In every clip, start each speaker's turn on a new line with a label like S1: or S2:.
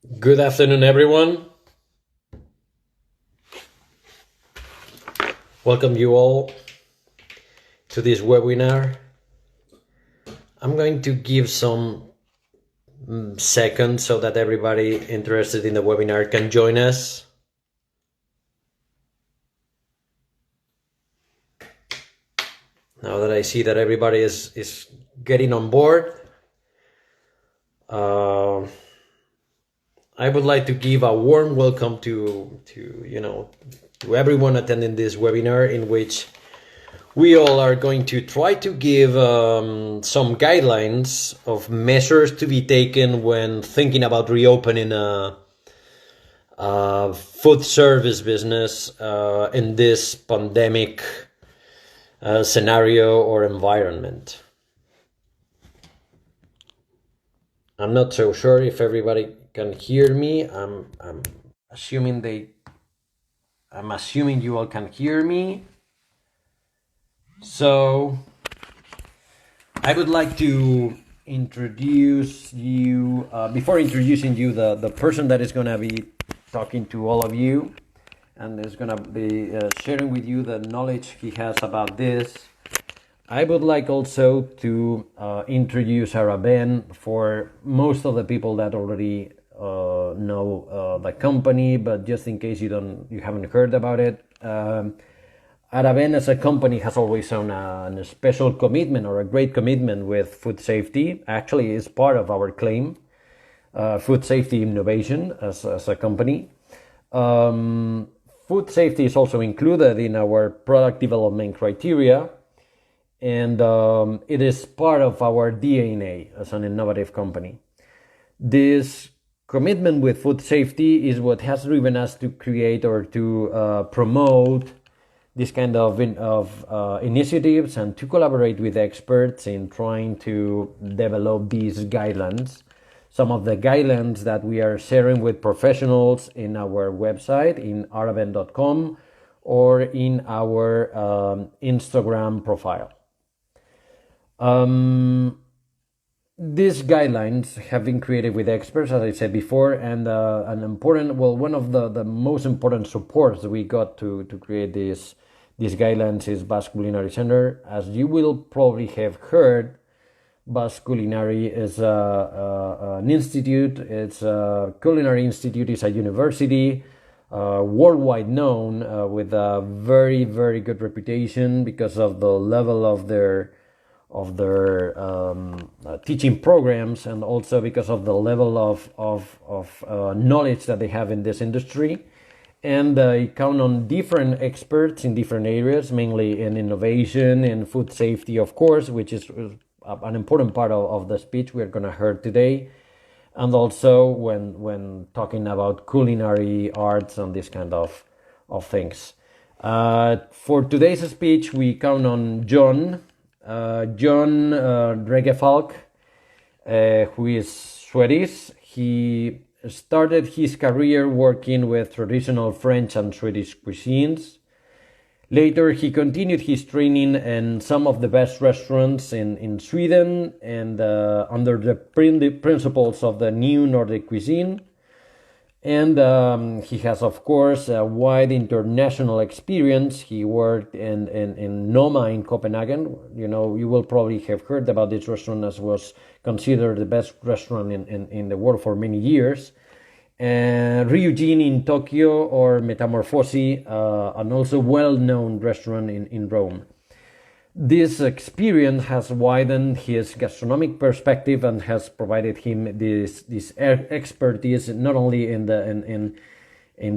S1: Good afternoon, everyone. Welcome you all to this webinar. I'm going to give some seconds so that everybody interested in the webinar can join us. Now that I see that everybody is getting on board, I would like to give a warm welcome to everyone attending this webinar, in which we all are going to try to give some guidelines of measures to be taken when thinking about reopening a food service business in this pandemic scenario or environment. I'm not so sure if everybody can hear me. I'm assuming you all can hear me. So I would like to introduce you, before introducing you, the person that is going to be talking to all of you and is going to be sharing with you the knowledge he has about this. I would like also to introduce Araven for most of the people that already know the company, but just in case you haven't heard about it. Araven as a company has always shown a special commitment, or a great commitment, with food safety. Actually, it's part of our claim, food safety innovation as a company. Food safety is also included in our product development criteria, and it is part of our DNA as an innovative company. This commitment with food safety is what has driven us to create or to promote this kind of initiatives, and to collaborate with experts in trying to develop these guidelines. Some of the guidelines that we are sharing with professionals in our website, in araven.com, or in our Instagram profile. These guidelines have been created with experts, as I said before, and one of the most important supports we got to create these guidelines is Basque Culinary Center. As you will probably have heard, Basque Culinary is an institute. It's a culinary institute. It's a university, worldwide known, with a very, very good reputation because of the level of their teaching programs, and also because of the level of knowledge that they have in this industry. And they count on different experts in different areas, mainly in innovation and food safety, of course, which is an important part of the speech we're going to hear today. And also when talking about culinary arts and this kind of things. For today's speech, we count on John Regefalk, who is Swedish. He started his career working with traditional French and Swedish cuisines. Later, he continued his training in some of the best restaurants in Sweden, and under the principles of the new Nordic cuisine. And he has, of course, a wide international experience. He worked in Noma in Copenhagen. You will probably have heard about this restaurant, as was considered the best restaurant in the world for many years. Hygiene in Tokyo, or Metamorphosi, an also well-known restaurant in Rome. This experience has widened his gastronomic perspective and has provided him this expertise, not only in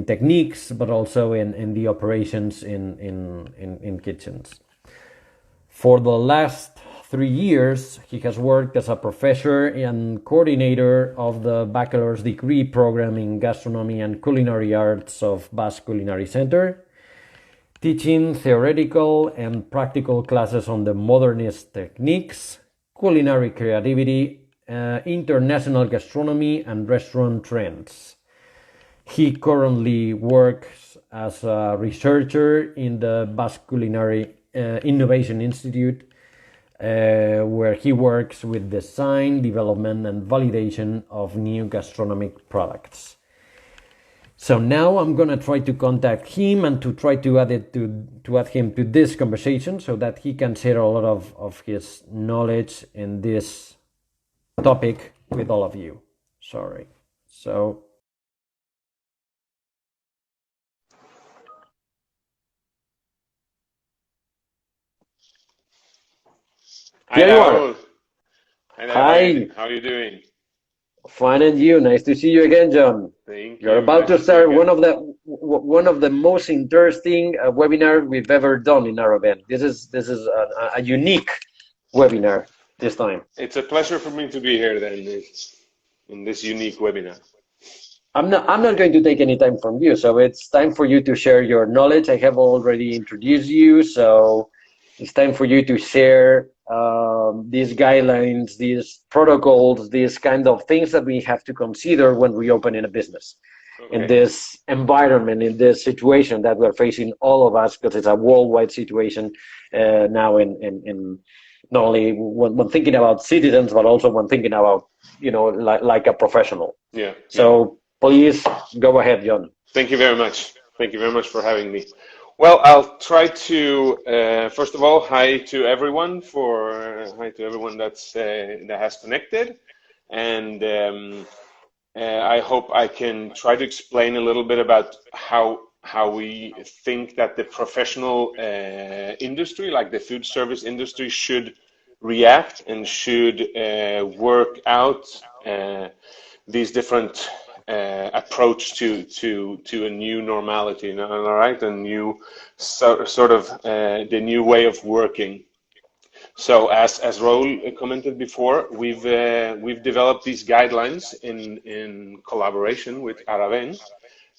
S1: techniques, but also in the operations in kitchens. For the last 3 years, he has worked as a professor and coordinator of the bachelor's degree program in gastronomy and culinary arts of Basque Culinary Center, teaching theoretical and practical classes on the modernist techniques, culinary creativity, international gastronomy, and restaurant trends. He currently works as a researcher in the Basque Culinary Innovation Institute, where he works with design, development, and validation of new gastronomic products. So now I'm gonna try to contact him and to try to add him to this conversation so that he can share a lot of his knowledge in this topic with all of you. Sorry. So
S2: Hi,
S1: here you are.
S2: Raul. Hi there.
S1: Hi,
S2: How are you doing?
S1: fine, and you? Nice to see you again, John.
S2: Thank
S1: You're
S2: you.
S1: about
S2: Nice
S1: to
S2: to see you
S1: start
S2: again.
S1: one of the most interesting webinars we've ever done in Araven. This is a unique webinar this time.
S2: It's a pleasure for me to be here then in this unique webinar.
S1: I'm not going to take any time from you, so it's time for you to share your knowledge. I have already introduced you, so it's time for you to share these guidelines, these protocols, these kind of things that we have to consider when we open in a business. In
S2: Okay.
S1: this environment, in this situation that we're facing, all of us, because it's a worldwide situation now. In not only when thinking about citizens, but also when thinking about like a professional.
S2: Yeah, yeah.
S1: So please go ahead, John.
S2: Thank you very much. Thank you very much for having me. Well, I'll try to first of all, hi to everyone that has connected, and I hope I can try to explain a little bit about how we think that the professional industry, like the food service industry, should react and should work out these different approach to a new normality, all right, a new sort of the new way of working. So as Raul commented before, we've developed these guidelines in collaboration with Araven,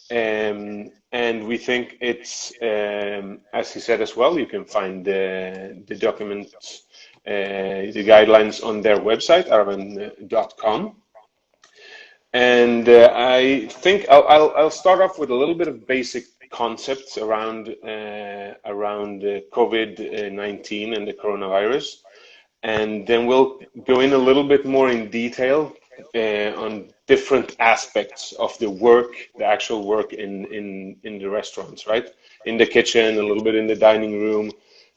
S2: and we think it's as he said as well. You can find the documents, the guidelines on their website, araven.com. And I think I'll start off with a little bit of basic concepts around COVID-19 and the coronavirus, and then we'll go in a little bit more in detail on different aspects of the work, the actual work in the restaurants, right? In the kitchen, a little bit in the dining room,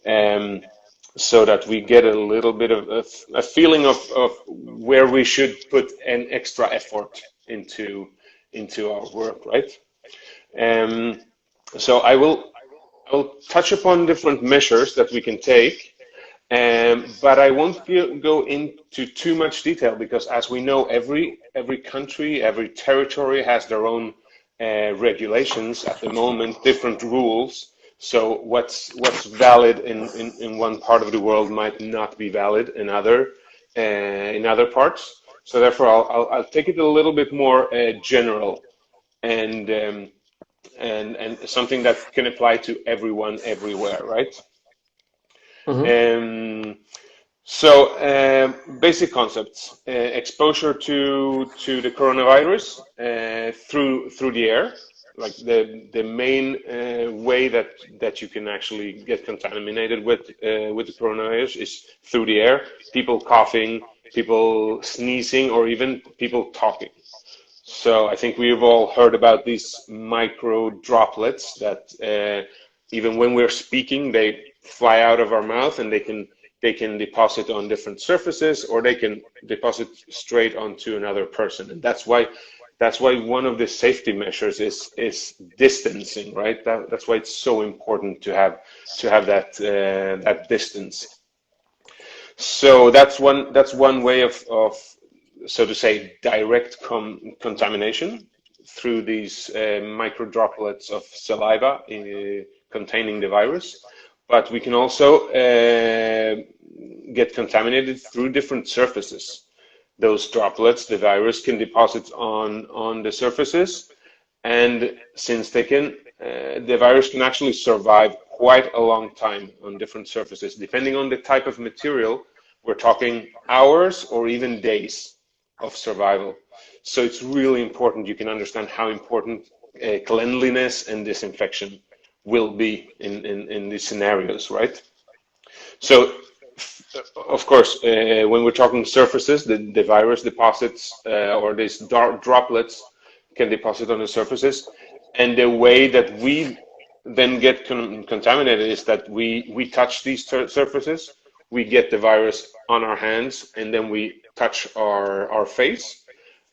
S2: um, so that we get a little bit of a feeling of where we should put an extra effort into our work, right? Um, so I'll touch upon different measures that we can take, but I won't go into too much detail because, as we know, every country, every territory has their own regulations at the moment, different rules. So what's valid in one part of the world might not be valid in other parts. So therefore, I'll take it a little bit more general and and something that can apply to everyone everywhere, right?
S1: Mm-hmm.
S2: Um, so, basic concepts: exposure to the coronavirus through the air. Like the main way that you can actually get contaminated with the coronavirus is through the air. People coughing, people sneezing, or even people talking. So I think we've all heard about these micro droplets that even when we're speaking, they fly out of our mouth and they can deposit on different surfaces, or they can deposit straight onto another person. And that's why one of the safety measures is distancing, right? That's why it's so important to have that distance. So that's one way of so to say direct contamination through these micro droplets of saliva containing the virus. But we can also get contaminated through different surfaces. Those droplets, the virus can deposit on the surfaces, and since the virus can actually survive quite a long time on different surfaces. Depending on the type of material, we're talking hours or even days of survival. So it's really important you can understand how important cleanliness and disinfection will be in these scenarios, right? So Of course, when we're talking surfaces, the virus deposits or these droplets can deposit on the surfaces, and the way that we then get contaminated is that we touch these surfaces, we get the virus on our hands, and then we touch our face,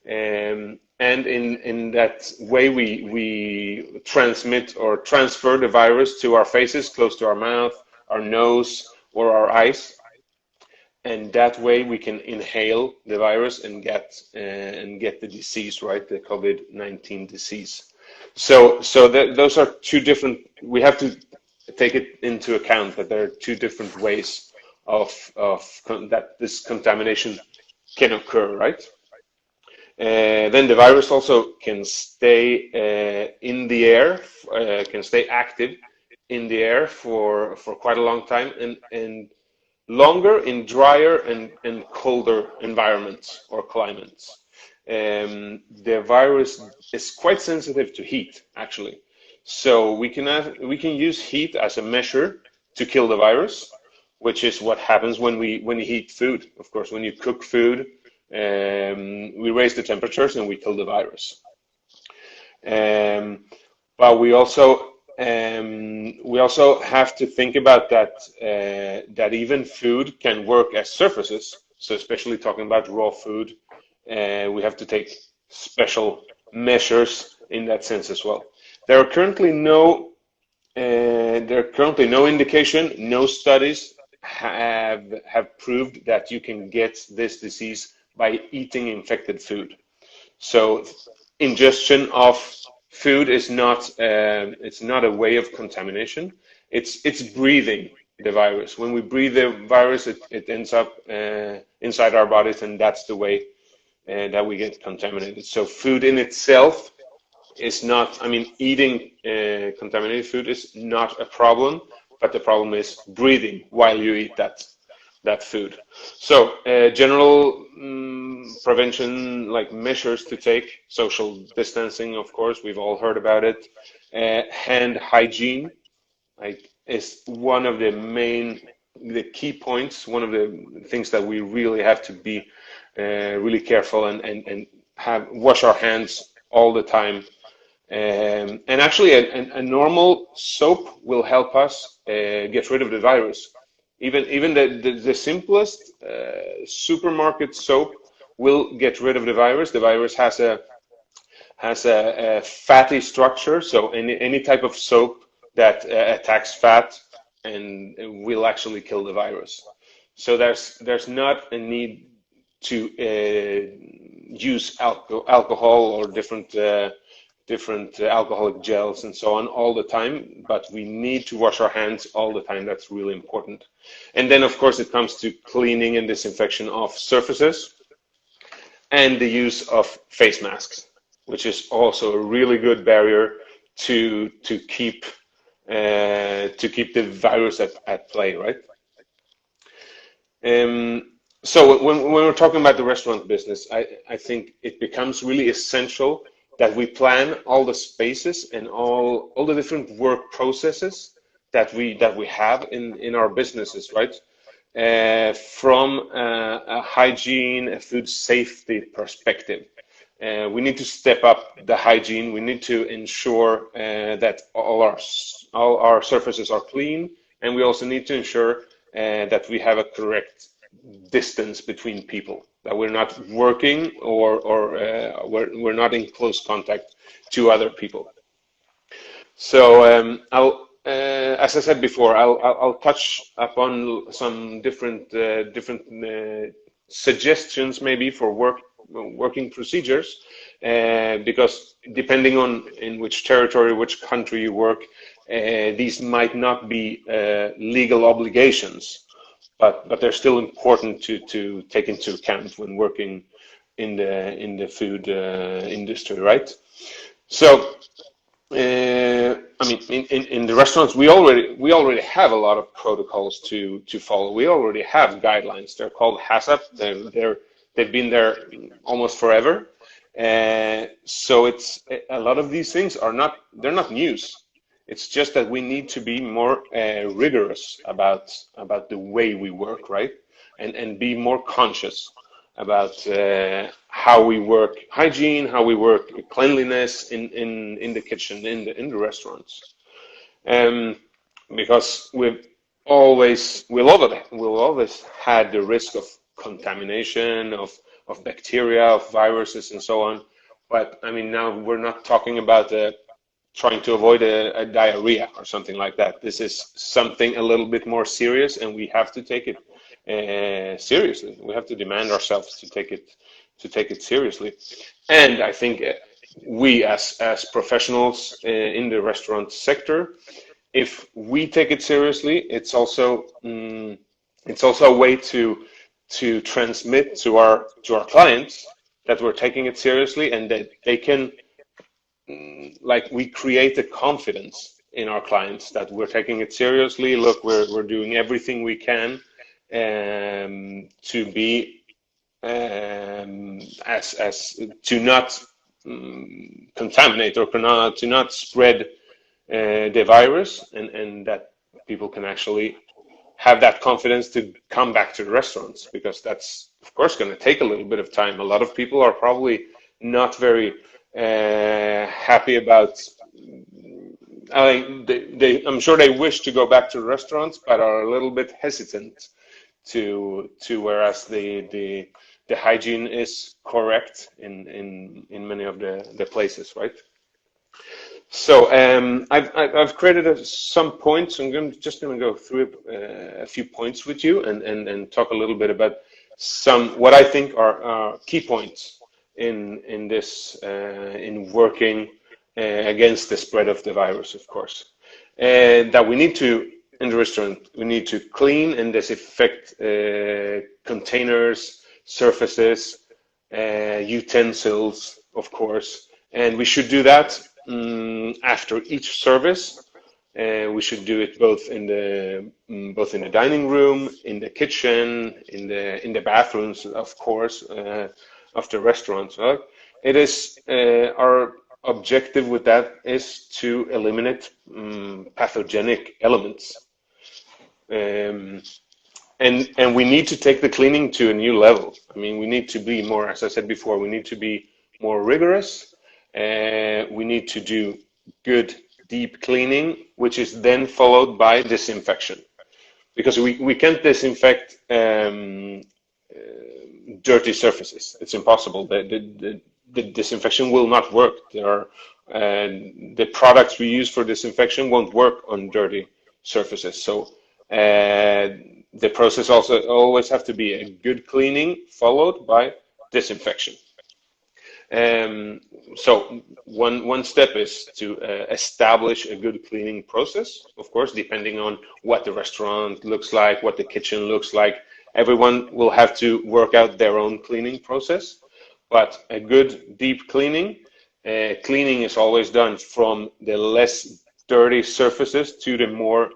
S2: and in that way we transmit or transfer the virus to our faces, close to our mouth, our nose, or our eyes, and that way we can inhale the virus and get the disease, right? The COVID-19 disease. So those are two different. We have to take it into account that there are two different ways that this contamination can occur, right? Then the virus also can stay in the air, can stay active in the air for quite a long time, and longer in drier and colder environments or climates. The virus is quite sensitive to heat, actually. So we can use heat as a measure to kill the virus, which is what happens when you heat food. Of course, when you cook food, we raise the temperatures and we kill the virus. But we also have to think about that even food can work as surfaces. So especially talking about raw food, we have to take special measures in that sense as well. There are currently no indication, no studies have proved that you can get this disease by eating infected food. So ingestion of food is not it's not a way of contamination. It's breathing the virus. When we breathe the virus, it ends up inside our bodies, and that's the way that we get contaminated. So food in itself is not. I mean, eating contaminated food is not a problem, but the problem is breathing while you eat that food. So general prevention like measures to take, social distancing, of course, we've all heard about it. Hand hygiene is one of the key points, one of the things that we really have to be really careful and wash our hands all the time. And actually a normal soap will help us get rid of the virus. Even the simplest supermarket soap will get rid of the virus. The virus has a fatty structure, so any type of soap that attacks fat and will actually kill the virus. So there's not a need to use alcohol or different alcoholic gels and so on all the time, but we need to wash our hands all the time. That's really important. And then, of course, it comes to cleaning and disinfection of surfaces and the use of face masks, which is also a really good barrier to keep the virus at play, right? So when we're talking about the restaurant business, I think it becomes really essential that we plan all the spaces and all the different work processes that we have in our businesses, right? From a hygiene, a food safety perspective. We need to step up the hygiene. We need to ensure that all our surfaces are clean, and we also need to ensure that we have a correct distance between people, that we're not working or we're not in close contact to other people. So as I said before, I'll touch upon some different suggestions maybe for working procedures, because depending on in which territory, which country you work, these might not be legal obligations. But they're still important to take into account when working in the food industry, right? So, I mean, in the restaurants, we already have a lot of protocols to follow. We already have guidelines. They're called HACCP. They've been there almost forever. So it's a lot of these things they're not news. It's just that we need to be more rigorous about the way we work, right? and be more conscious about how we work hygiene, how we work cleanliness in the kitchen, in the restaurants. Um, because we'll always had the risk of contamination, of bacteria, of viruses, and so on. But I mean, now we're not talking about trying to avoid a diarrhea or something like that. This is something a little bit more serious, and we have to take it seriously. We have to demand ourselves to take it seriously. And I think we as professionals in the restaurant sector, if we take it seriously, it's also a way to transmit to our clients that we're taking it seriously, and that they can, like, we create a confidence in our clients that we're taking it seriously. Look, we're doing everything we can to be as to not contaminate or to not spread the virus, and that people can actually have that confidence to come back to the restaurants, because that's of course going to take a little bit of time. A lot of people are probably not very happy about. I'm sure they wish to go back to the restaurants, but are a little bit hesitant to whereas the hygiene is correct in many of the places, right? So I've created some points. Just going to go through a few points with you and talk a little bit about what I think are key points in this in working against the spread of the virus, of course. That we need to, in the restaurant, we need to clean and disinfect containers, surfaces, utensils, of course, and we should do that after each service. We should do it both in the dining room, in the kitchen, in the bathrooms, of course, of the restaurants. Right? It is our objective with that is to eliminate pathogenic elements, and we need to take the cleaning to a new level. I mean, we need to be more, as I said before, we need to be more rigorous. We need to do good deep cleaning, which is then followed by disinfection, because we can't disinfect dirty surfaces. It's impossible. The disinfection will not work. The products we use for disinfection won't work on dirty surfaces. So the process also always have to be a good cleaning followed by disinfection. So one step is to establish a good cleaning process, of course, depending on what the restaurant looks like, what the kitchen looks like. Everyone will have to work out their own cleaning process, but a good deep cleaning is always done from the less dirty surfaces to the more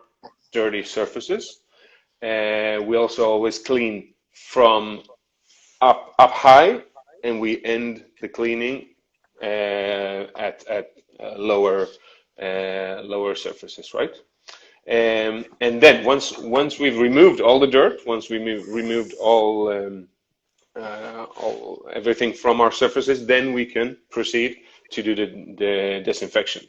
S2: dirty surfaces. We also always clean from up high, and we end the cleaning at lower surfaces, right? And then once we've removed all the dirt, once we removed all everything from our surfaces, then we can proceed to do the disinfection.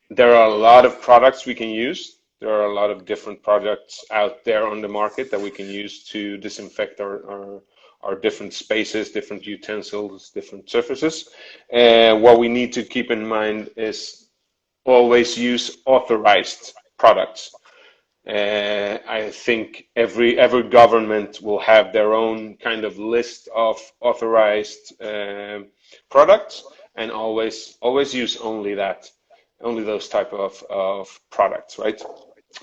S2: There are a lot of products we can use. There are a lot of different products out there on the market that we can use to disinfect our different spaces, different utensils, different surfaces. What we need to keep in mind is always use authorized products. I think every government will have their own kind of list of authorized products, and always use only those type of products, right?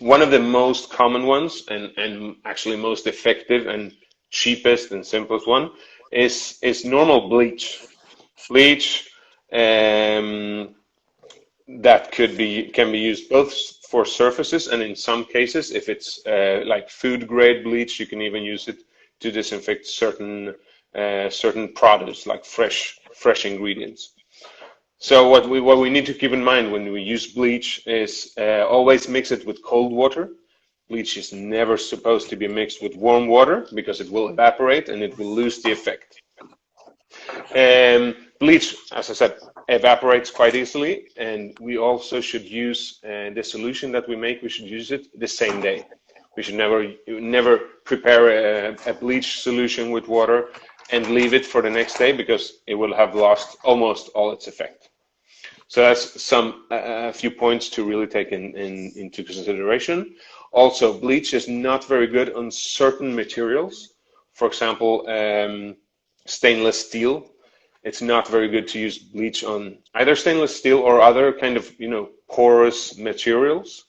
S2: One of the most common ones, and actually most effective and cheapest and simplest one, is normal bleach. Bleach that can be used both for surfaces, and in some cases, if it's like food grade bleach, you can even use it to disinfect certain products, like fresh ingredients. So what we need to keep in mind when we use bleach is always mix it with cold water, Bleach is never supposed to be mixed with warm water because it will evaporate and it will lose the effect. Bleach, as I said, evaporates quite easily, and we also should use the solution that we make. We should use it the same day. We should never prepare a bleach solution with water and leave it for the next day because it will have lost almost all its effect. So that's a few points to really take into consideration. Also, bleach is not very good on certain materials. For example, stainless steel. It's not very good to use bleach on either stainless steel or other kind of, porous materials.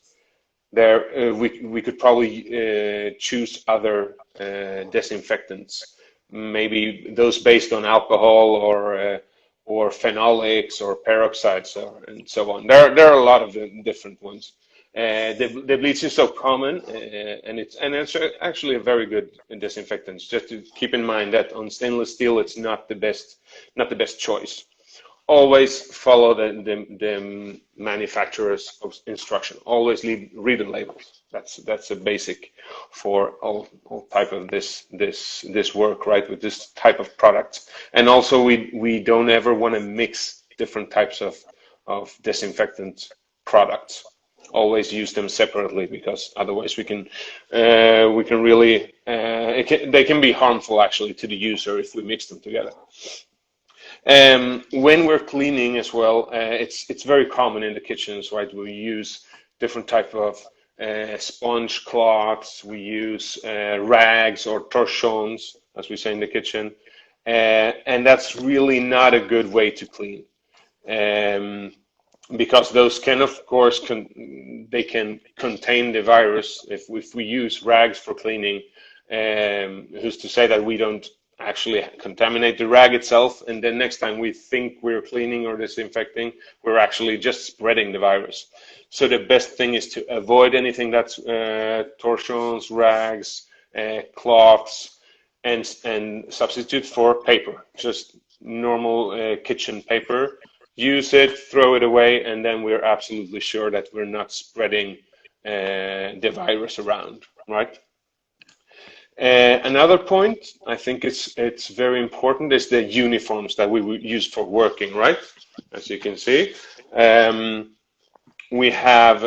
S2: There, we could probably choose other disinfectants, maybe those based on alcohol or phenolics or peroxides and so on. There are a lot of different ones. The bleach is so common, and it's actually a very good disinfectant. Just to keep in mind that on stainless steel, it's not the best choice. Always follow the manufacturer's instruction. Always read the labels. That's a basic for all type of this work, right? With this type of product. And also we don't ever want to mix different types of disinfectant products. Always use them separately because otherwise we can really they can be harmful actually to the user if we mix them together. When we're cleaning as well, it's very common in the kitchens, right? We use different type of sponge cloths. We use rags or torchons, as we say in the kitchen, and that's really not a good way to clean. Because those can, of course, they can contain the virus. If we use rags for cleaning, who's to say that we don't actually contaminate the rag itself, and then next time we think we're cleaning or disinfecting, we're actually just spreading the virus. So the best thing is to avoid anything that's torchons, rags, cloths, and substitute for paper, just normal kitchen paper. Use it, throw it away, and then we're absolutely sure that we're not spreading the virus around, right? Another point, I think it's very important, is the uniforms that we use for working, right? As you can see, we have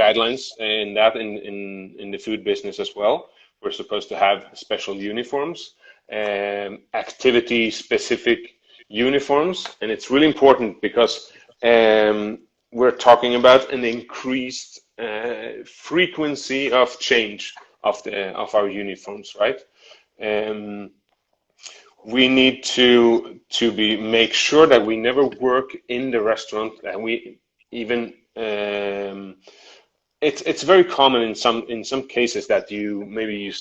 S2: guidelines in that in the food business as well. We're supposed to have special uniforms, activity-specific uniforms, and it's really important because we're talking about an increased frequency of change of our uniforms, right? We need to make sure that we never work in the restaurant, and we even it's very common in some cases that you maybe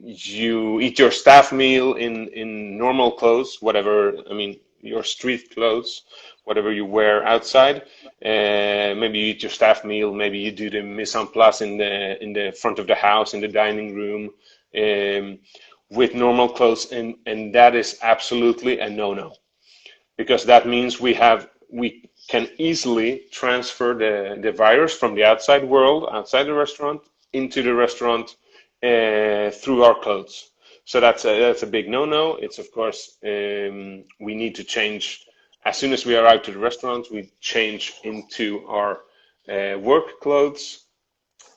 S2: you eat your staff meal in normal clothes, whatever, I mean your street clothes, whatever you wear outside. Maybe you eat your staff meal, maybe you do the mise en place in the front of the house, in the dining room, with normal clothes, and that is absolutely a no-no, because that means we can easily transfer the virus from the outside world, outside the restaurant, into the restaurant through our clothes. So that's a big no-no. It's, of course, we need to change as soon as we arrive to the restaurant. We change into our work clothes.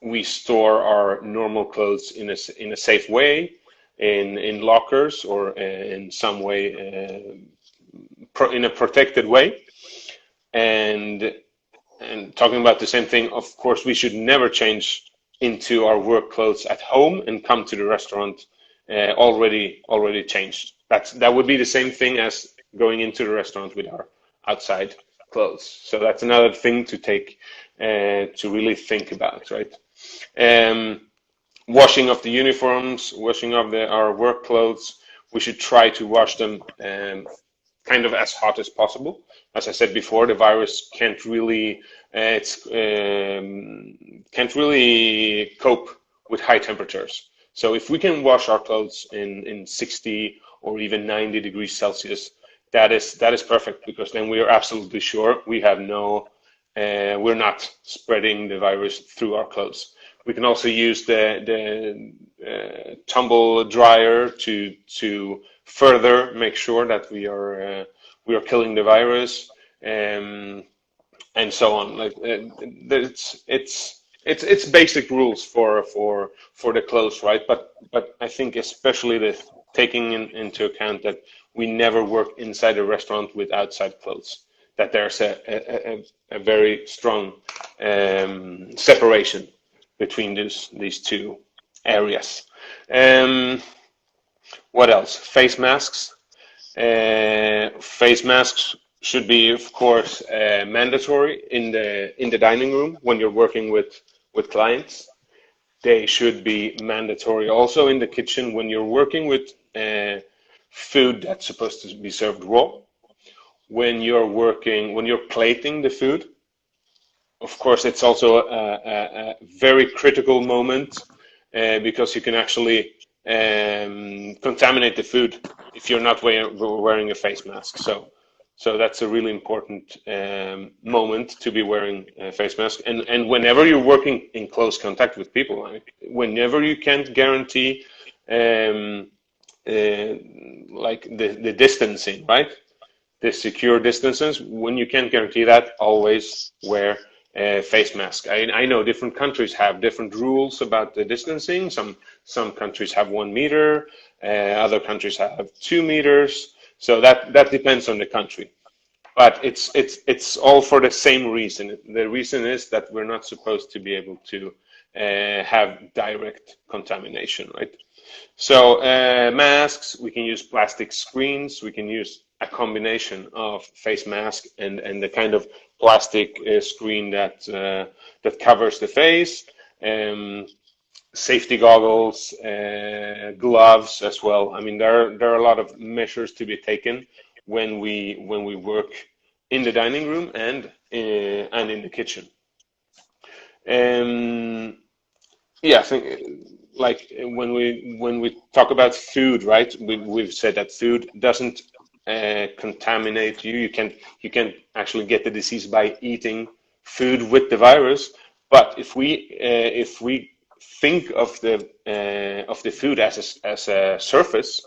S2: We store our normal clothes in a safe way, in lockers or in some way, in a protected way. And talking about the same thing, of course, we should never change into our work clothes at home and come to the restaurant already changed. That would be the same thing as going into the restaurant with our outside clothes. So that's another thing to take to really think about, right? Washing of the uniforms, washing of our work clothes. We should try to wash them kind of as hot as possible. As I said before, the virus can't really cope with high temperatures. So if we can wash our clothes in 60 or even 90 degrees Celsius, that is perfect, because then we are absolutely sure we have we're not spreading the virus through our clothes. We can also use the tumble dryer to further make sure that we are killing the virus, and so on. Like it's basic rules for the clothes, right? But I think especially the taking into account that we never work inside a restaurant with outside clothes. That there's a very strong separation between these two areas. What else? Face masks. Face masks should be, of course, mandatory in the dining room when you're working with clients. They should be mandatory also in the kitchen when you're working with food that's supposed to be served raw. When you're plating the food, of course, it's also a very critical moment because you can actually contaminate the food if you're not wearing a face mask. So that's a really important moment to be wearing a face mask. And whenever you're working in close contact with people, like whenever you can't guarantee like the distancing, right? The secure distances, when you can't guarantee that, always wear a face mask. I know different countries have different rules about the distancing. Some countries have 1 meter, other countries have 2 meters. So that depends on the country. But it's all for the same reason. The reason is that we're not supposed to be able to have direct contamination, right? So masks, we can use plastic screens, we can use a combination of face mask and the kind of plastic screen that covers the face, safety goggles, gloves as well. I mean, there are a lot of measures to be taken when we work in the dining room and in the kitchen. Yeah, I think like when we talk about food, right? We've said that food doesn't contaminate you. You can actually get the disease by eating food with the virus. But if we think of the food as a surface,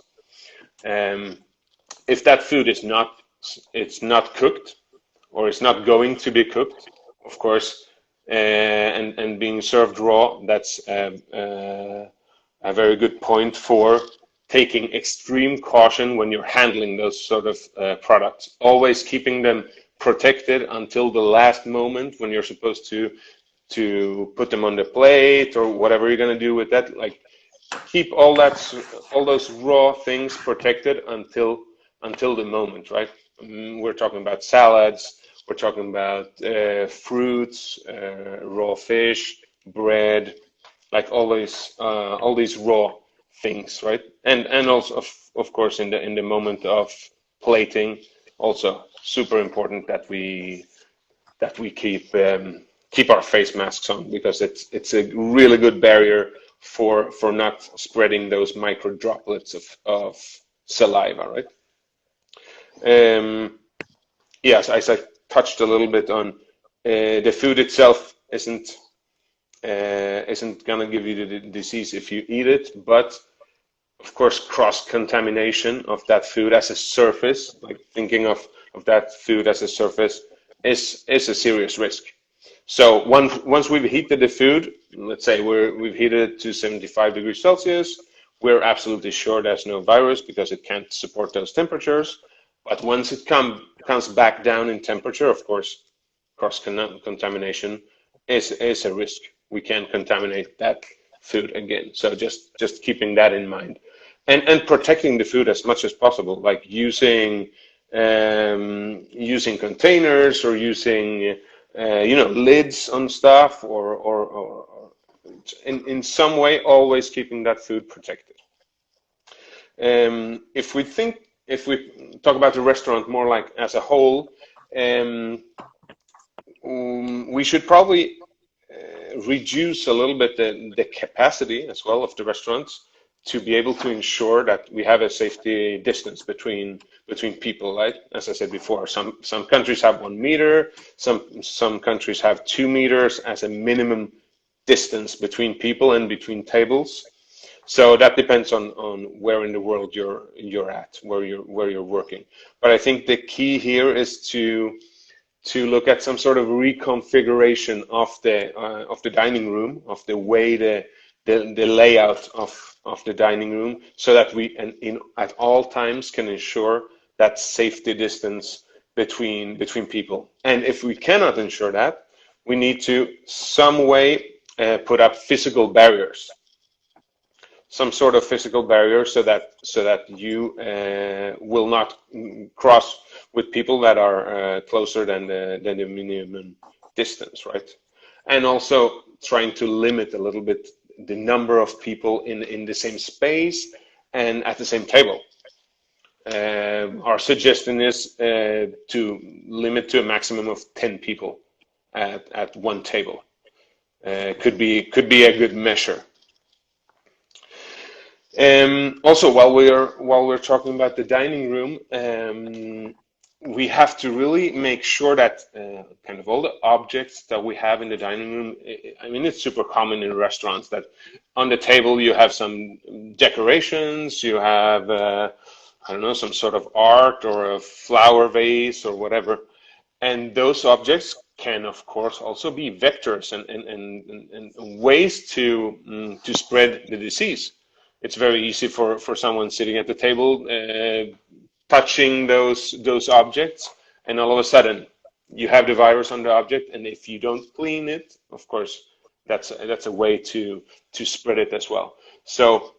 S2: if that food is not cooked or it's not going to be cooked, of course, and being served raw, that's a very good point for taking extreme caution when you're handling those sort of products. Always keeping them protected until the last moment when you're supposed to put them on the plate or whatever you're going to do with that. Like keep all those raw things protected until the moment, right? We're talking about salads. We're talking about fruits, raw fish, bread, like all these raw things, right? And also of course in the moment of plating, also super important that we keep our face masks on, because it's a really good barrier for not spreading those micro droplets of saliva, right? Yes, as I touched a little bit on, the food itself isn't gonna give you the disease if you eat it, but of course cross-contamination of that food as a surface, like thinking of that food as a surface, is a serious risk. So once we've heated the food, let's say we've heated it to 75 degrees Celsius, we're absolutely sure there's no virus because it can't support those temperatures. But once it comes back down in temperature, of course, cross-contamination is a risk. We can contaminate that food again. So just keeping that in mind, and protecting the food as much as possible, like using containers or using lids on stuff, or in some way always keeping that food protected. If we talk about the restaurant more like as a whole, we should probably reduce a little bit the capacity as well of the restaurants to be able to ensure that we have a safety distance between people, right? As I said before, some countries have 1 meter, some countries have 2 meters as a minimum distance between people and between tables. So that depends on where in the world you're at, where you're working. But I think the key here is to look at some sort of reconfiguration of the dining room, of the way the layout of the dining room, so that we at all times can ensure that safety distance between people. And if we cannot ensure that, we need to some way put up physical barriers, some sort of physical barrier, so that you will not cross with people that are closer than the minimum distance, right? And also trying to limit a little bit the number of people in the same space and at the same table. Our suggestion is to limit to a maximum of 10 people at one table. Could be a good measure. Also, while we're talking about the dining room, we have to really make sure that kind of all the objects that we have in the dining room. I mean, it's super common in restaurants that on the table you have some decorations, you have I don't know, some sort of art or a flower vase or whatever, and those objects can of course also be vectors and ways to spread the disease. It's very easy for someone sitting at the table touching those objects, and all of a sudden you have the virus on the object, and if you don't clean it, of course, that's a way to spread it as well. So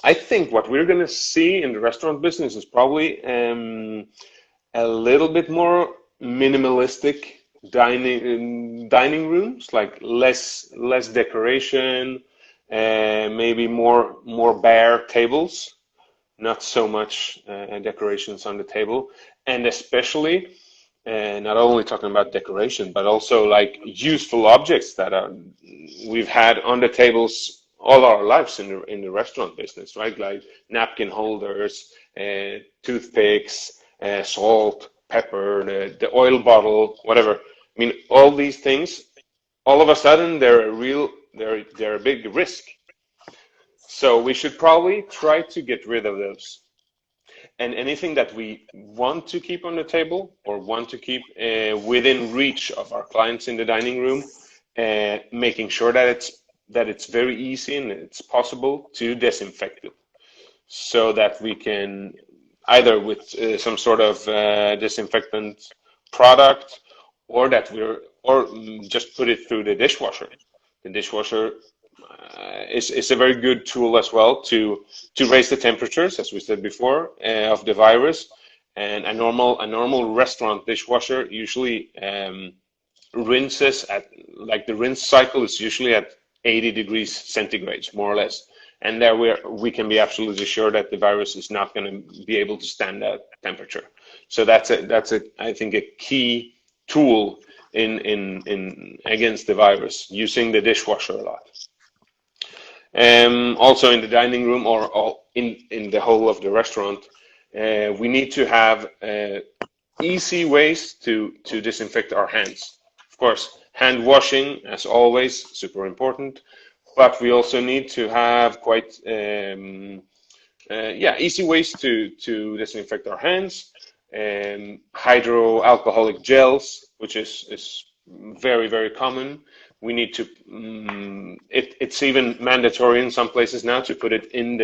S2: I think what we're going to see in the restaurant business is probably a little bit more minimalistic dining rooms, like less decoration, maybe more bare tables, not so much decorations on the table, and especially not only talking about decoration, but also like useful objects that we've had on the tables all our lives in the restaurant business, right? Like napkin holders, toothpicks, salt, pepper, the oil bottle, whatever. I mean, all these things, all of a sudden, they're a big risk. So we should probably try to get rid of those. And anything that we want to keep on the table or want to keep within reach of our clients in the dining room, making sure that it's very easy and it's possible to disinfect it, so that we can either with some sort of disinfectant product, or just put it through the dishwasher. The dishwasher is a very good tool as well to raise the temperatures, as we said before, of the virus. And a normal restaurant dishwasher usually rinses at, like, the rinse cycle is usually at 80 degrees centigrade, more or less. And there we can be absolutely sure that the virus is not going to be able to stand that temperature. So that's I think a key tool in against the virus, using the dishwasher a lot. Also in the dining room, or in the whole of the restaurant, we need to have easy ways to disinfect our hands. Of course, hand washing, as always, super important, but we also need to have quite easy ways to disinfect our hands. Hydroalcoholic gels, which is very, very common. We need to, it's even mandatory in some places now to put it in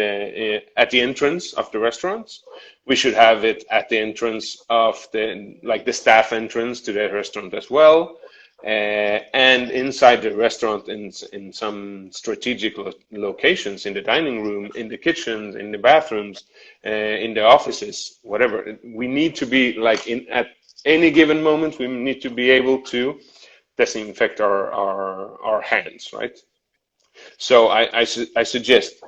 S2: at the entrance of the restaurants. We should have it at the entrance of the staff entrance to the restaurant as well. And inside the restaurant, in some strategic locations, in the dining room, in the kitchens, in the bathrooms, in the offices, whatever. We need to be at any given moment, we need to be able to disinfect our hands, right? So I suggest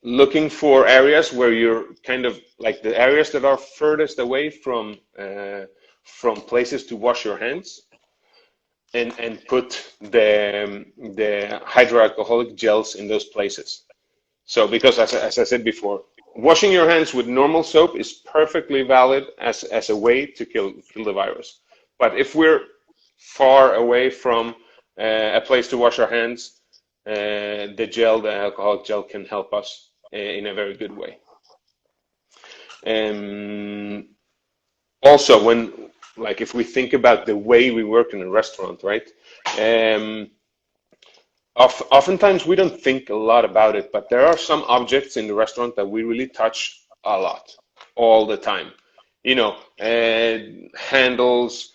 S2: looking for areas where you're kind of like the areas that are furthest away from places to wash your hands, and put the hydroalcoholic gels in those places. So because as I said before, washing your hands with normal soap is perfectly valid as a way to kill the virus. But if we're far away from a place to wash our hands, the alcoholic gel can help us in a very good way. Also, if we think about the way we work in a restaurant, right? Oftentimes we don't think a lot about it, but there are some objects in the restaurant that we really touch a lot, all the time. Handles,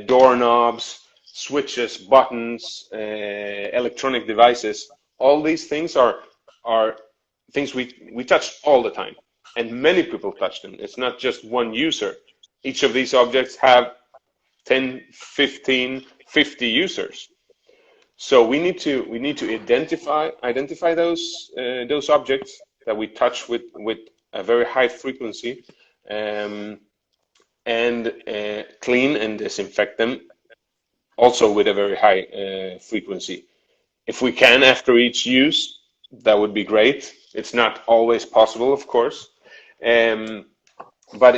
S2: doorknobs, switches, buttons, electronic devices. All these things are things we touch all the time, and many people touch them. It's not just one user. Each of these objects have 10, 15, 50 users. So we need to identify those objects that we touch with a very high frequency, and clean and disinfect them also with a very high frequency. If we can after each use, that would be great. It's not always possible, of course, but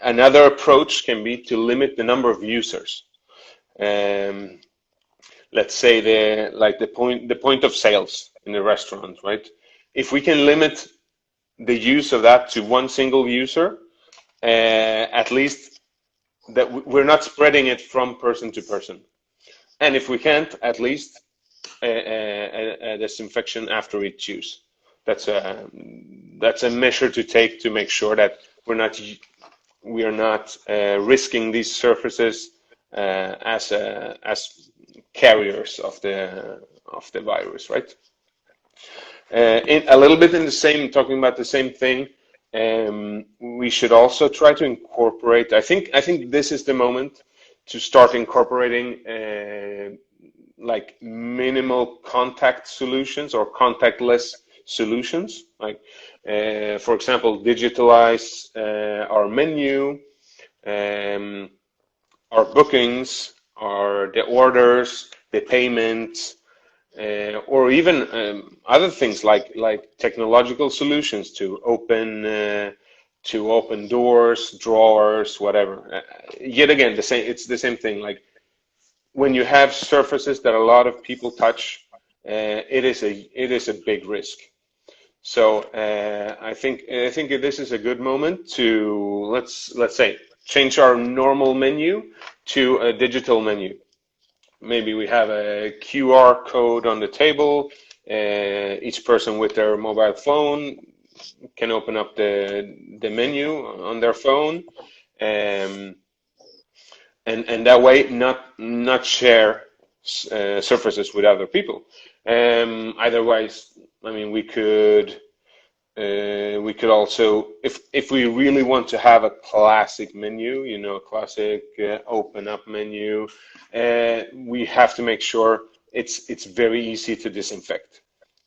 S2: another approach can be to limit the number of users. Let's say the point of sales in the restaurant, right? If we can limit the use of that to one single user, at least that we're not spreading it from person to person. And if we can't, at least a disinfection after each use. That's a measure to take to make sure that we are not risking these surfaces as carriers of the virus, right? A little bit talking about the same thing. We should also try to incorporate. I think this is the moment to start incorporating like minimal contact solutions or contactless solutions. Like, for example, digitalize our menu, our bookings, the orders, the payments, or even other things like technological solutions to open doors, drawers, whatever. Yet again, it's the same thing. Like when you have surfaces that a lot of people touch, it is a big risk. So I think this is a good moment to let's say change our normal menu to a digital menu. Maybe we have a QR code on the table. Each person with their mobile phone can open up the menu on their phone, and that way not share surfaces with other people. Otherwise, I mean, we could also, if we really want to have a classic menu, classic open up menu, we have to make sure it's very easy to disinfect.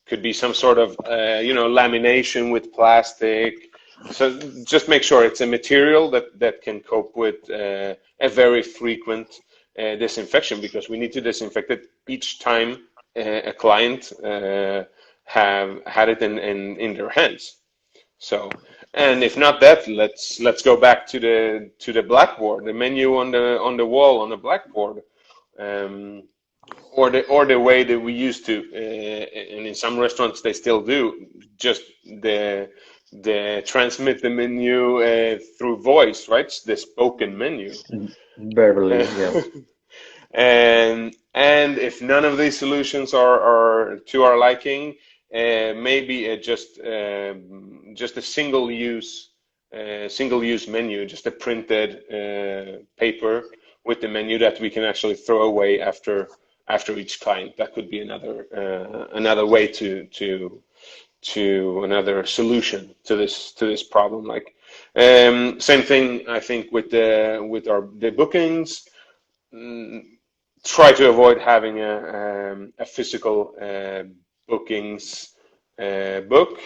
S2: Could be some sort of lamination with plastic. So just make sure it's a material that can cope with a very frequent disinfection, because we need to disinfect it each time a client have had it in their hands. So, and if not that, let's go back to the blackboard, the menu on the wall on the blackboard, or the way that we used to, and in some restaurants they still do, just the transmit the menu through voice, right? The spoken menu.
S1: Verbally, yeah.
S2: And if none of these solutions are to our liking, maybe just a single use menu, just a printed paper with the menu that we can actually throw away after each client. That could be another way to another solution to this problem. Like same thing, I think, with the bookings. Try to avoid having a physical bookings book.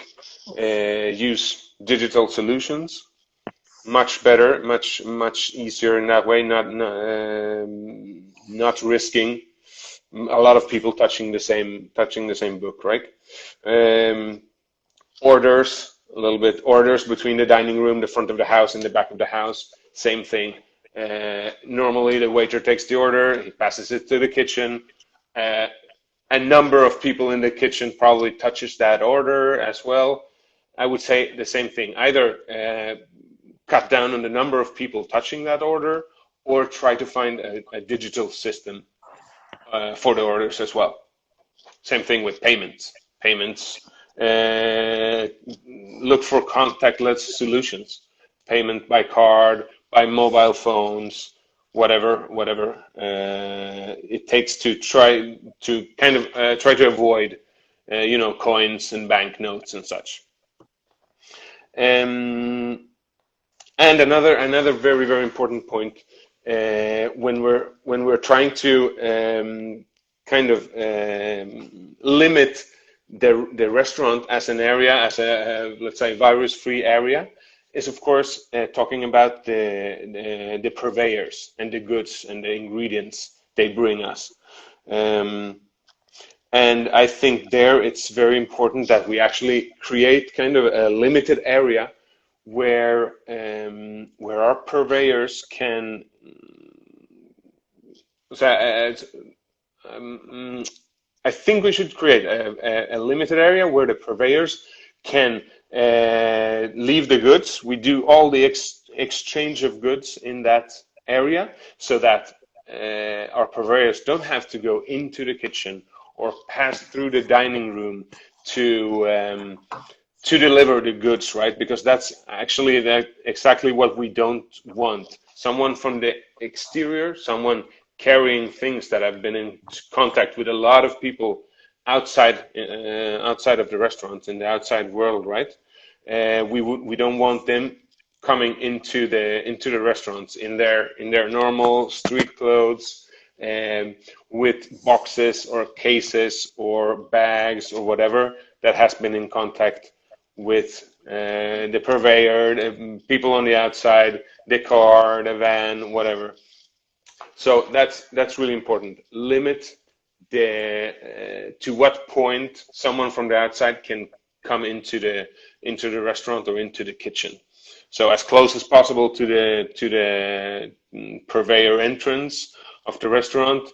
S2: Use digital solutions. Much better, much easier in that way. Not risking a lot of people touching the same book, right? Orders between the dining room, the front of the house, and the back of the house. Same thing. Normally, the waiter takes the order, he passes it to the kitchen. Uh, a number of people in the kitchen probably touches that order as well. I would say the same thing. Either cut down on the number of people touching that order, or try to find a digital system for the orders as well. Same thing with payments. Look for contactless solutions. Payment by card, by mobile phones, whatever it takes to try to try to avoid, coins and banknotes and such. And another very very important point, when we're trying to limit the restaurant as an area, as a let's say virus-free area, is of course talking about the purveyors and the goods and the ingredients they bring us. And I think there it's very important that we actually create kind of a limited area where our purveyors can. I think we should create a limited area where the purveyors can leave the goods. We do all the exchange of goods in that area, so that our purveyors don't have to go into the kitchen or pass through the dining room to deliver the goods, right? Because that's actually exactly what we don't want. Someone from the exterior, someone carrying things that have been in contact with a lot of people outside of the restaurant, in the outside world, right? We don't want them coming into the restaurants in their normal street clothes, with boxes or cases or bags or whatever that has been in contact with the purveyor, the people on the outside, the car, the van, whatever. So that's really important. Limit to what point someone from the outside can come into the restaurant or into the kitchen. So as close as possible to the purveyor entrance of the restaurant.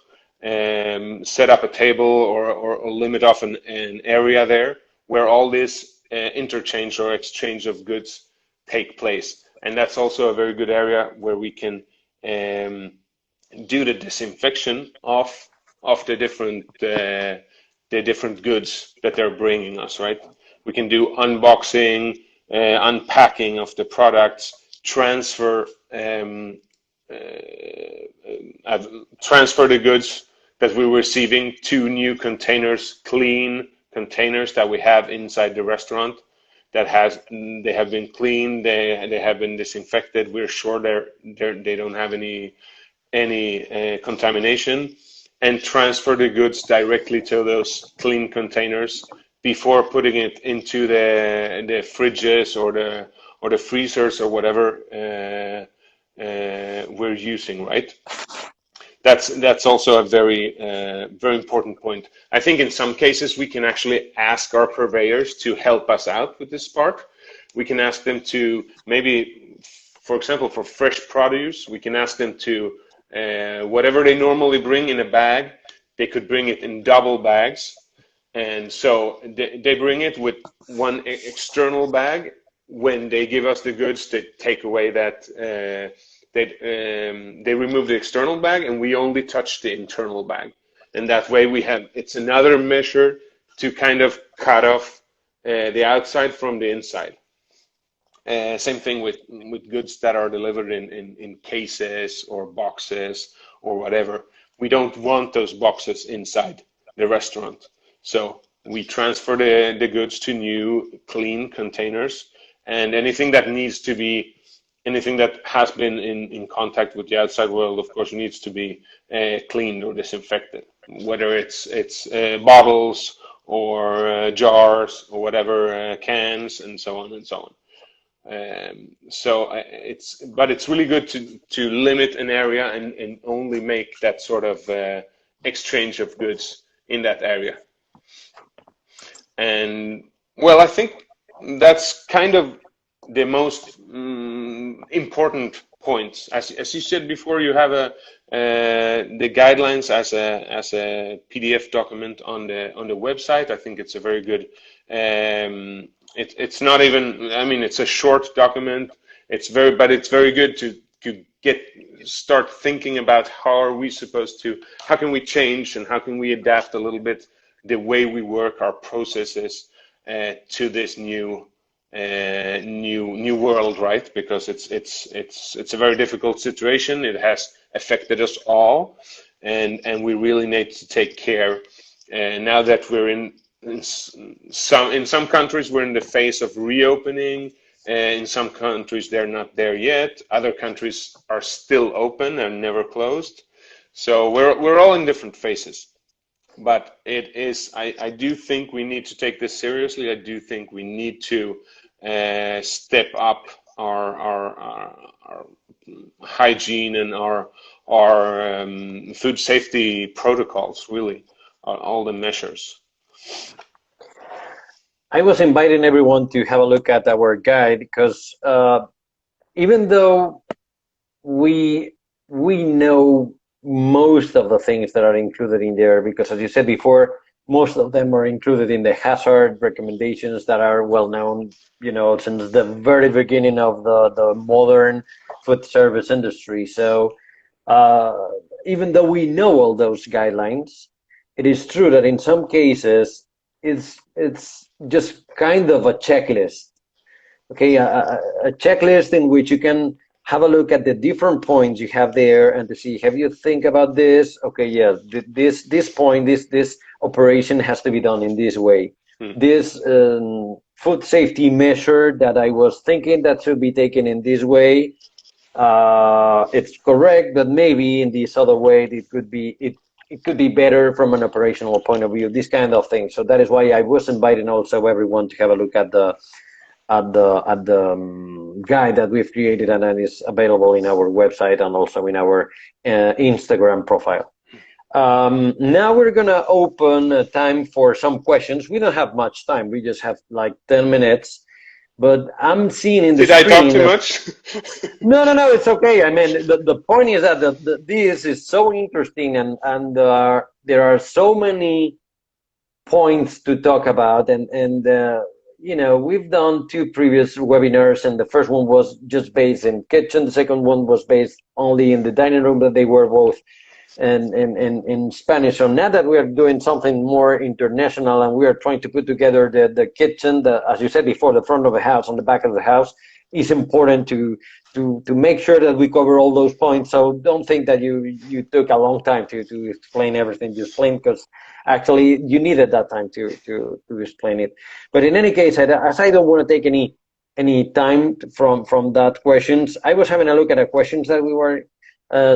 S2: Set up a table or limit off an area there where all this interchange or exchange of goods take place. And that's also a very good area where we can do the disinfection of the different goods that they're bringing us, right? We can do unboxing, unpacking of the products, transfer the goods that we're receiving to new containers, clean containers that we have inside the restaurant they have been cleaned, they have been disinfected. We're sure they don't have any contamination, and transfer the goods directly to those clean containers before putting it into the fridges or the freezers or whatever we're using, right? That's also a very very important point. I think in some cases we can actually ask our purveyors to help us out with this part. We can ask them to maybe, for example, for fresh produce, we can ask them to whatever they normally bring in a bag, they could bring it in double bags. And so they bring it with one external bag. When they give us the goods, they take away that they remove the external bag, and we only touch the internal bag. And that way it's another measure to kind of cut off the outside from the inside. Same thing with goods that are delivered in cases or boxes or whatever. We don't want those boxes inside the restaurant. So we transfer the goods to new clean containers, and anything that has been in contact with the outside world, of course, needs to be cleaned or disinfected, whether it's bottles or jars or whatever, cans, and so on and so on. But it's really good to limit an area and only make that sort of exchange of goods in that area. And well, I think that's kind of the most important points. As you said before, you have the guidelines as a PDF document on the website. I think it's a very good. It's not even. I mean, it's a short document. But it's very good to start thinking about how can we change and how can we adapt a little bit the way we work, our processes to this new world, right? Because it's a very difficult situation. It has affected us all, and we really need to take care. Now that we're in some countries, we're in the phase of reopening. In some countries, they're not there yet. Other countries are still open and never closed. So we're all in different phases. But I do think we need to take this seriously. I do think we need to step up our hygiene and our food safety protocols, really, all the measures.
S1: I was inviting everyone to have a look at our guide because even though we know most of the things that are included in there, because as you said before, most of them are included in the hazard recommendations that are well known, since the very beginning of the modern food service industry. So even though we know all those guidelines, it is true that in some cases it's just kind of a checklist. Okay, a checklist in which you can have a look at the different points you have there and to see, have you think about this? Okay, yeah, this point, this operation has to be done in this way. This food safety measure that I was thinking that should be taken in this way, it's correct, but maybe in this other way it could be better from an operational point of view, this kind of thing. So that is why I was inviting also everyone to have a look at the guide that we've created, and that is available in our website and also in our Instagram profile. Now we're gonna open time for some questions. We don't have much time. We just have like 10 minutes. But I'm seeing in the
S2: screen. Did I talk too
S1: much? No, it's okay. I mean, the point is that this is so interesting, and there are so many points to talk about, and we've done 2 previous webinars, and the first one was just based in kitchen. The second one was based only in the dining room, but they were both in Spanish. So now that we are doing something more international and we are trying to put together the kitchen, as you said before, the front of the house and the back of the house, it's important to make sure that we cover all those points. So don't think that you took a long time to explain everything you explained, because actually you needed that time to explain it. But in any case, as I don't want to take any time from that questions, I was having a look at the questions that we were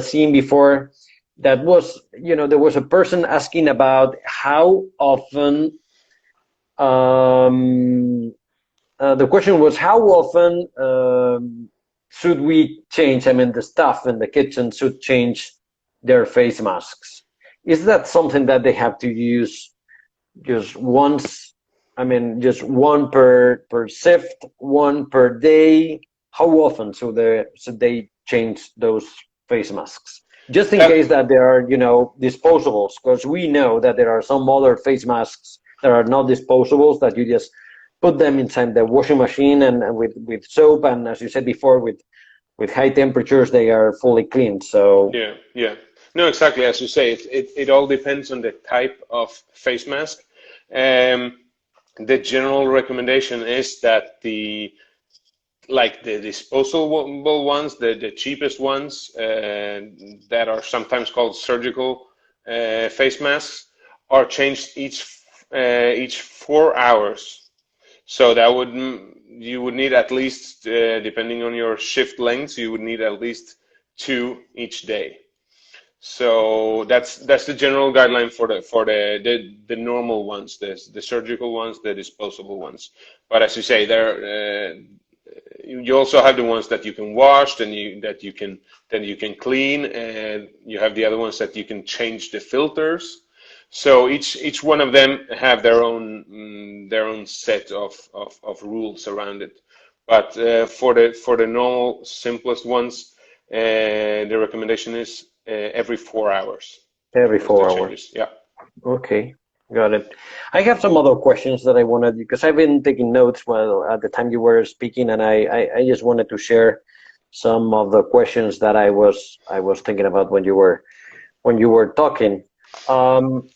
S1: seeing before. That was, there was a person asking about how often, the question was, how often should we change, the staff in the kitchen should change their face masks? Is that something that they have to use just once? Just one per shift, one per day? How often should they change those face masks? Just in case that there are, disposables, because we know that there are some other face masks that are not disposables, that you just put them inside the washing machine and with soap, and as you said before, with high temperatures, they are fully cleaned. So
S2: yeah. No, exactly. As you say, it all depends on the type of face mask. The general recommendation is that the disposable ones, the cheapest ones, that are sometimes called surgical face masks, are changed each 4 hours. So you would need at least, depending on your shift lengths, you would need at least 2 each day. So that's the general guideline for the normal ones, the surgical ones, the disposable ones. But as you say, you also have the ones that you can wash, then you can clean, and you have the other ones that you can change the filters. So each one of them have their own set of rules around it. But for the normal simplest ones, the recommendation is every 4 hours.
S1: Every
S2: Is the
S1: 4 hours.
S2: changes. Yeah.
S1: Okay, got it. I have some other questions that I wanted, because I've been taking notes while at the time you were speaking, and I just wanted to share some of the questions that I was thinking about when you were talking. Um,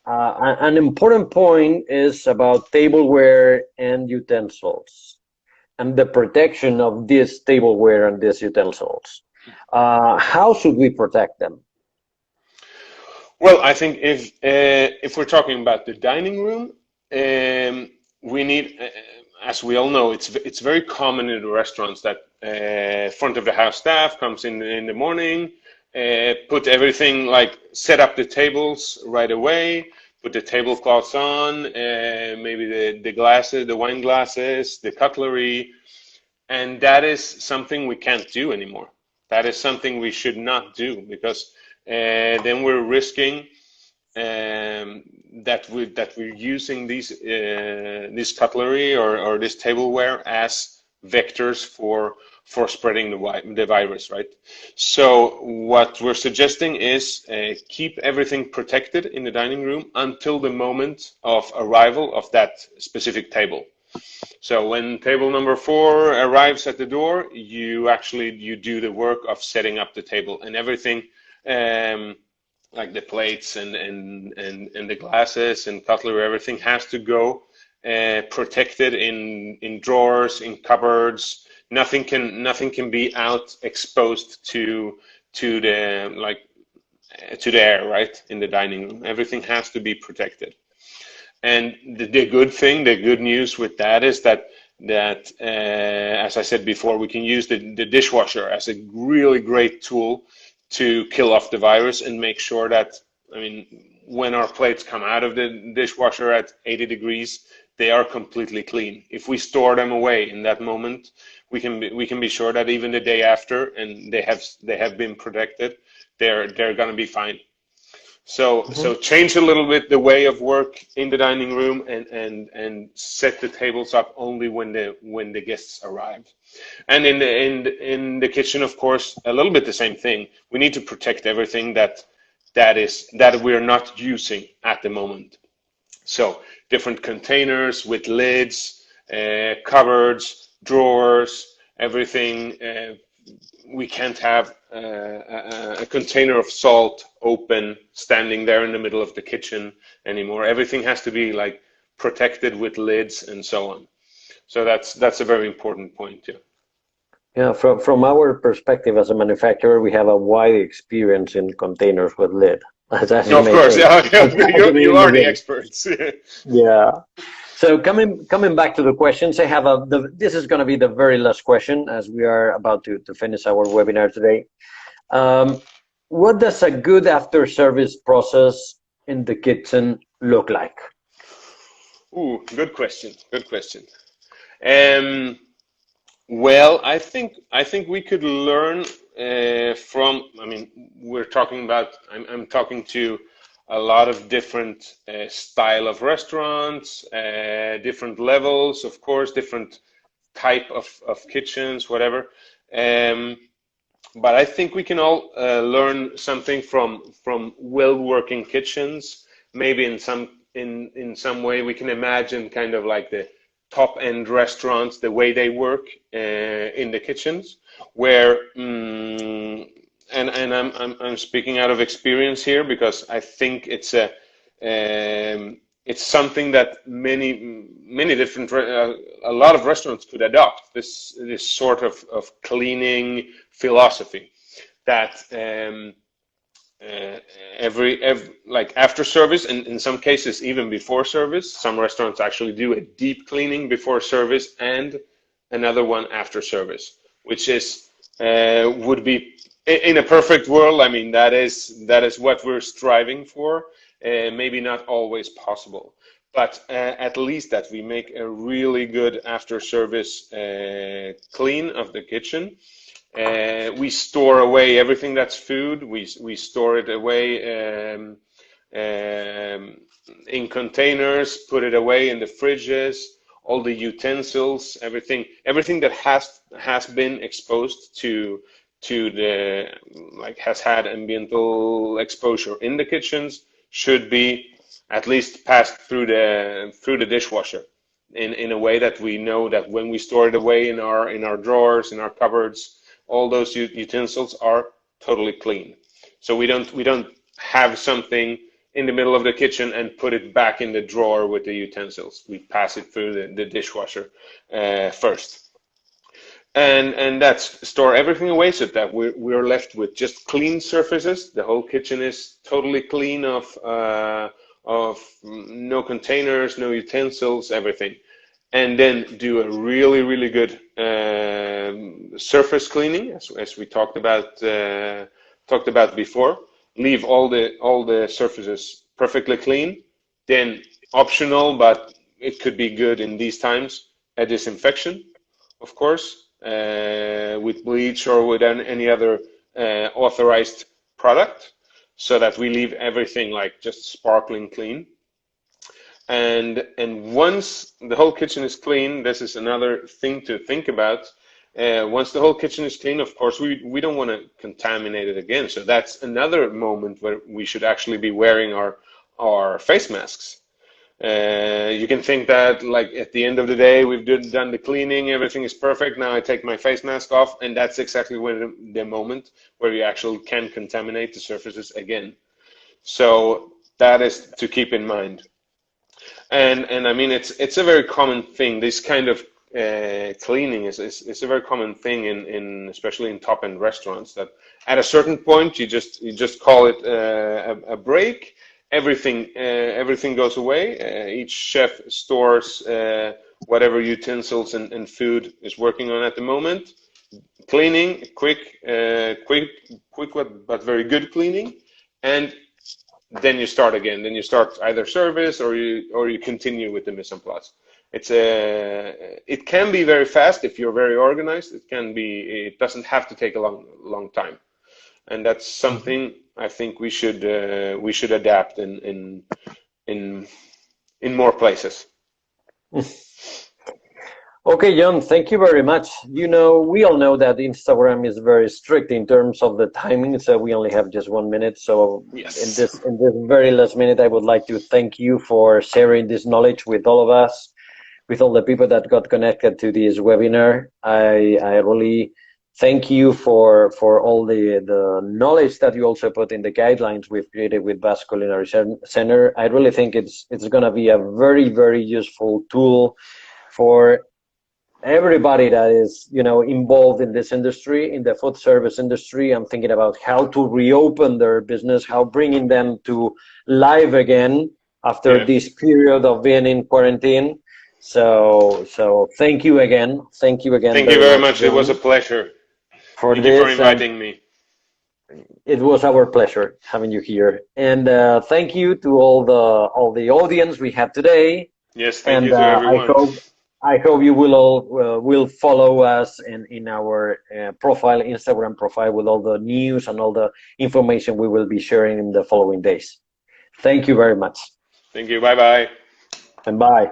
S1: an important point is about tableware and utensils and the protection of this tableware and these utensils. How should we protect them?
S2: Well, I think if we're talking about the dining room, we need, as we all know, it's very common in the restaurants that front of the house staff comes in the morning, put everything, like set up the tables right away, put the tablecloths on, maybe the glasses, the wine glasses, the cutlery, and that is something we can't do anymore. That is something we should not do, because then we're risking that we're using this cutlery or this tableware as vectors for spreading the virus, right? So what we're suggesting is keep everything protected in the dining room until the moment of arrival of that specific table. So when table number 4 arrives at the door, you do the work of setting up the table, and everything, like the plates and the glasses and cutlery, everything has to go protected in drawers, in cupboards. Nothing can be out exposed to the like to the air, right, in the dining room. Everything has to be protected. And the good thing, the good news with that is that as I said before, we can use the dishwasher as a really great tool to kill off the virus and make sure that, I mean, when our plates come out of the dishwasher at 80 degrees, they are completely clean. If we store them away in that moment, we can be sure that even the day after, and they have been protected, they're going to be fine. So change a little bit the way of work in the dining room, and set the tables up only when the guests arrive. And in the kitchen, of course, a little bit the same thing. We need to protect everything that we're not using at the moment. So different containers with lids, cupboards, drawers, everything. We can't have a container of salt open, standing there in the middle of the kitchen anymore. Everything has to be like protected with lids and so on. So that's a very important point, yeah.
S1: Yeah, from our perspective as a manufacturer, we have a wide experience in containers with lid, as you
S2: Of
S1: may
S2: course,
S1: say.
S2: yeah, you
S1: In the
S2: are the
S1: beginning.
S2: experts.
S1: Yeah. So coming back to the questions, I have this is going to be the very last question, as we are about to finish our webinar today. What does a good after service process in the kitchen look like?
S2: Ooh, good question. Good question. Um, Well, I think we could learn from. I mean, we're talking about. I'm talking to a lot of different style of restaurants, different levels, of course, different type of kitchens, whatever. Um, but I think we can all learn something from well-working kitchens. Maybe in some way we can imagine kind of like the top-end restaurants, the way they work in the kitchens, where and I'm speaking out of experience here, because I think it's something that many different a lot of restaurants could adopt, this sort of cleaning philosophy that uh, every like after service, and in some cases even before service. Some restaurants actually do a deep cleaning before service and another one after service, which is would be in a perfect world. I mean, that is what we're striving for. Maybe not always possible, but at least that we make a really good after service clean of the kitchen. We store away everything that's food. We store it away in containers, put it away in the fridges, all the utensils, everything that has been exposed to the has had ambiental exposure in the kitchens should be at least passed through the dishwasher in a way that we know that when we store it away in our drawers, in our cupboards, all those utensils are totally clean. So we don't have something in the middle of the kitchen and put it back in the drawer with the utensils. We pass it through the dishwasher first. And that's store everything away so that we're left with just clean surfaces. The whole kitchen is totally clean of no containers, no utensils, everything. And then do a really, really good surface cleaning, as we talked about before. Leave all the surfaces perfectly clean. Then optional, but it could be good in these times, a disinfection, of course, with bleach or with any other authorized product, so that we leave everything just sparkling clean. And once the whole kitchen is clean, this is another thing to think about. Once the whole kitchen is clean, of course, we don't want to contaminate it again. So that's another moment where we should actually be wearing our face masks. You can think that at the end of the day, we've done the cleaning, everything is perfect. Now I take my face mask off, and that's exactly when the moment where you actually can contaminate the surfaces again. So that is to keep in mind. And I mean, it's a very common thing. This kind of cleaning is a very common thing in especially in top-end restaurants, that at a certain point you just call it a break. Everything goes away. Each chef stores whatever utensils and food is working on at the moment. Cleaning, quick but very good cleaning, and then you start again. Then you start either service or you continue with the mise en place. It can be very fast if you're very organized. It doesn't have to take a long time, and that's something I think we should adapt in more places.
S1: Okay, John, thank you very much. We all know that Instagram is very strict in terms of the timing, so we only have just 1 minute. So
S2: yes.
S1: in this very last minute, I would like to thank you for sharing this knowledge with all of us, with all the people that got connected to this webinar. I really thank you for all the knowledge that you also put in the guidelines we've created with Basque Culinary Center. I really think it's going to be a very, very useful tool for everybody that is involved in this industry, in the food service industry. I'm thinking about how to reopen their business, how bringing them to live again after this period of being in quarantine. So thank you again. Thank you
S2: very much. It was a pleasure. Thank you for inviting me.
S1: It was our pleasure having you here, and thank you to all the audience we had today.
S2: Yes, thank you to everyone.
S1: I hope you will follow us in our Instagram profile, with all the news and all the information we will be sharing in the following days. Thank you very much.
S2: Thank you. Bye-bye.
S1: And bye.